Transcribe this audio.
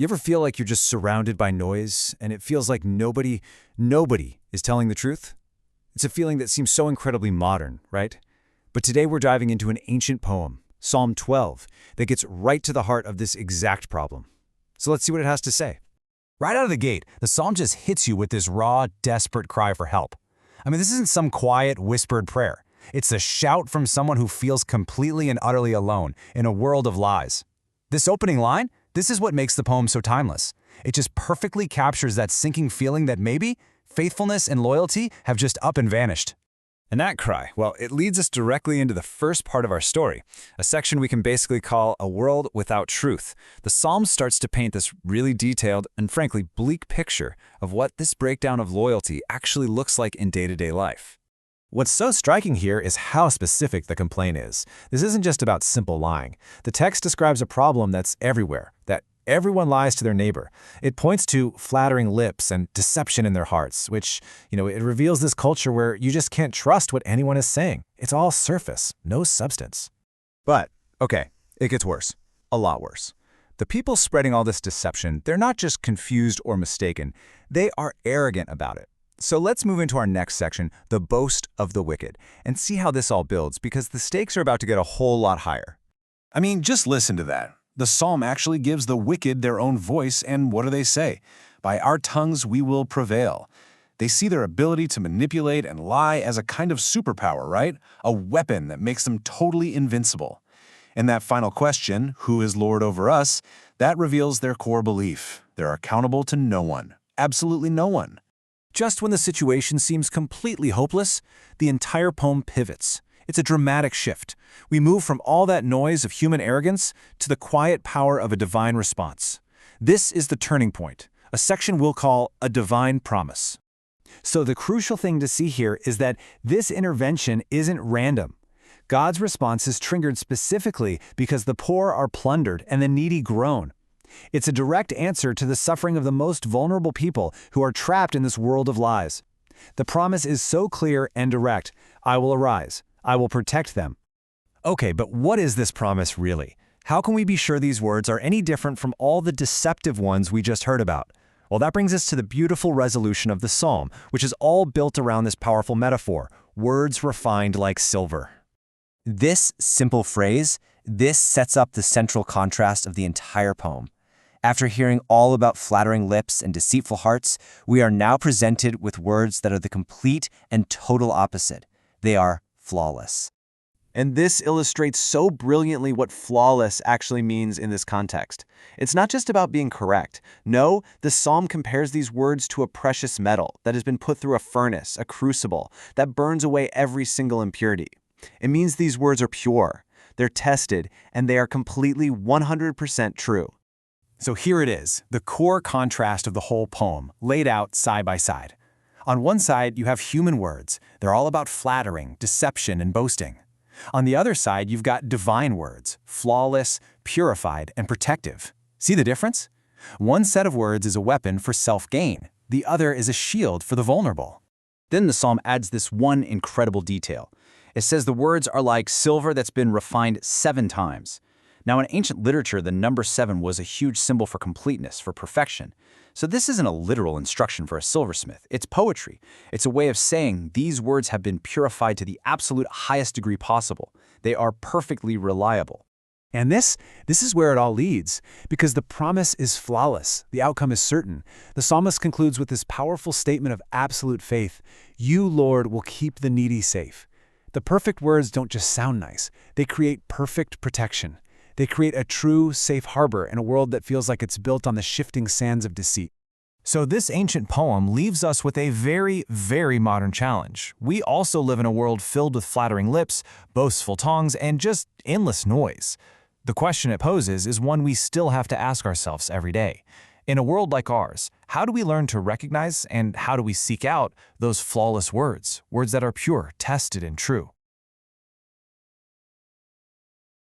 You ever feel like you're just surrounded by noise and it feels like nobody is telling the truth? It's a feeling that seems so incredibly modern, right? But today we're diving into an ancient poem, Psalm 12, that gets right to the heart of this exact problem. So let's see what it has to say. Right out of the gate, the psalm just hits you with this raw, desperate cry for help. I mean, this isn't some quiet, whispered prayer. It's a shout from someone who feels completely and utterly alone in a world of lies. This opening line, this is what makes the poem so timeless. It just perfectly captures that sinking feeling that maybe faithfulness and loyalty have just up and vanished. And that cry, well, it leads us directly into the first part of our story, a section we can basically call a world without truth. The psalm starts to paint this really detailed and frankly bleak picture of what this breakdown of loyalty actually looks like in day-to-day life. What's so striking here is how specific the complaint is. This isn't just about simple lying. The text describes a problem that's everywhere, that everyone lies to their neighbor. It points to flattering lips and deception in their hearts, which, it reveals this culture where you just can't trust what anyone is saying. It's all surface, no substance. But, okay, it gets worse. A lot worse. The people spreading all this deception, they're not just confused or mistaken. They are arrogant about it. So let's move into our next section, the boast of the wicked, and see how this all builds, because the stakes are about to get a whole lot higher. I mean, just listen to that. The psalm actually gives the wicked their own voice, and what do they say? By our tongues we will prevail. They see their ability to manipulate and lie as a kind of superpower, right? A weapon that makes them totally invincible. And that final question, who is Lord over us, that reveals their core belief. They're accountable to no one, absolutely no one. Just when the situation seems completely hopeless, the entire poem pivots. It's a dramatic shift. We move from all that noise of human arrogance to the quiet power of a divine response. This is the turning point, a section we'll call a divine promise. So the crucial thing to see here is that this intervention isn't random. God's response is triggered specifically because the poor are plundered and the needy groan. It's a direct answer to the suffering of the most vulnerable people who are trapped in this world of lies. The promise is so clear and direct. I will arise. I will protect them. Okay, but what is this promise really? How can we be sure these words are any different from all the deceptive ones we just heard about? Well, that brings us to the beautiful resolution of the psalm, which is all built around this powerful metaphor, words refined like silver. This simple phrase, this sets up the central contrast of the entire poem. After hearing all about flattering lips and deceitful hearts, we are now presented with words that are the complete and total opposite. They are flawless. And this illustrates so brilliantly what flawless actually means in this context. It's not just about being correct. No, the psalm compares these words to a precious metal that has been put through a furnace, a crucible, that burns away every single impurity. It means these words are pure, they're tested, and they are completely 100% true. So here it is, the core contrast of the whole poem, laid out side by side. On one side, you have human words. They're all about flattering, deception, and boasting. On the other side, you've got divine words, flawless, purified, and protective. See the difference? One set of words is a weapon for self-gain. The other is a shield for the vulnerable. Then the psalm adds this one incredible detail. It says the words are like silver that's been refined 7 times. Now, in ancient literature, the number 7 was a huge symbol for completeness, for perfection. So this isn't a literal instruction for a silversmith. It's poetry. It's a way of saying these words have been purified to the absolute highest degree possible. They are perfectly reliable. And this is where it all leads, because the promise is flawless. The outcome is certain. The psalmist concludes with this powerful statement of absolute faith. You, Lord, will keep the needy safe. The perfect words don't just sound nice. They create perfect protection. They create a true, safe harbor in a world that feels like it's built on the shifting sands of deceit. So this ancient poem leaves us with a very, very modern challenge. We also live in a world filled with flattering lips, boastful tongues, and just endless noise. The question it poses is one we still have to ask ourselves every day. In a world like ours, how do we learn to recognize and how do we seek out those flawless words, words that are pure, tested, and true?